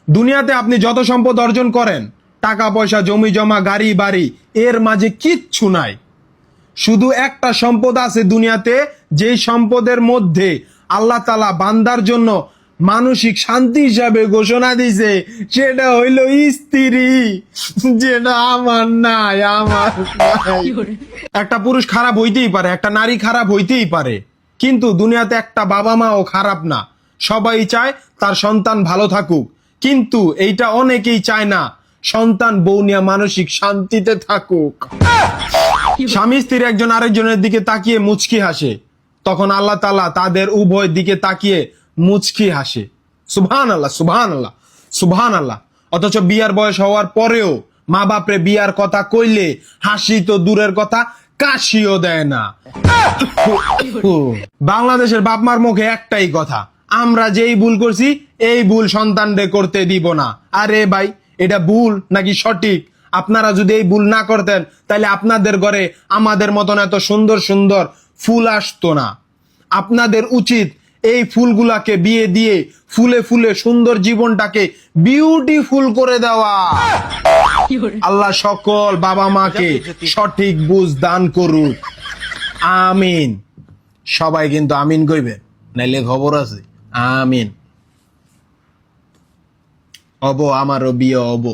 দুনিয়াতে আপনি যত সম্পদ অর্জন করেন, টাকা পয়সা, জমি জমা, গাড়ি বাড়ি, এর মাঝে কিচ্ছু নাই। শুধু একটা সম্পদ আছে দুনিয়াতে, যেই সম্পদের মধ্যে আল্লাহ তাআলা বান্দার জন্য মানসিক শান্তি হিসাবে ঘোষণা দিছে, সেটা হইল স্ত্রী, যেটা আমার নাই, আমার নাই। একটা পুরুষ খারাপ হইতেই পারে, একটা নারী খারাপ হইতেই পারে, কিন্তু দুনিয়াতে একটা বাবা মাও খারাপ না। সবাই চায় তার সন্তান ভালো থাকুক, কিন্তু এইটা অনেকেই চায় না সন্তান বউ নিয়ে মানসিক শান্তিতে থাকুক। স্বামী স্ত্রী একজন আরেকজনের দিকে তাকিয়ে মুচকি হাসে, তখন আল্লাহ তাআলা তাদের উভয় দিকে তাকিয়ে মুচকি হাসে। সুবহানাল্লাহ, সুবহানাল্লাহ, সুবহানাল্লাহ। অথচ বিয়ার বয়স হওয়ার পরেও মা বাপরে বিয়ার কথা কইলে হাসি তো দূরের কথা, কাশিও দেয় না। বাংলাদেশের বাপ মার মুখে একটাই কথা, আমরা যেই ভুল করছি এই ভুল সন্তানরে করতে দিব না। আরে ভাই, এটা ভুল নাকি সঠিক? আপনারা যদি এই ভুল না করতেন, তাহলে আপনাদের ঘরে আমাদের মতন এত সুন্দর সুন্দর ফুল আসতো না। আপনাদের উচিত এই ফুলগুলাকে বিয়ে দিয়ে ফুলে ফুলে সুন্দর জীবনটাকে বিউটিফুল করে দেওয়া। আল্লাহ সকল বাবা মাকে সঠিক বুঝ দান করুক, আমিন। সবাই কিন্তু আমিন কইবেন, নাইলে খবর আছে। আমিন। অব আমারও বিয়ে অব।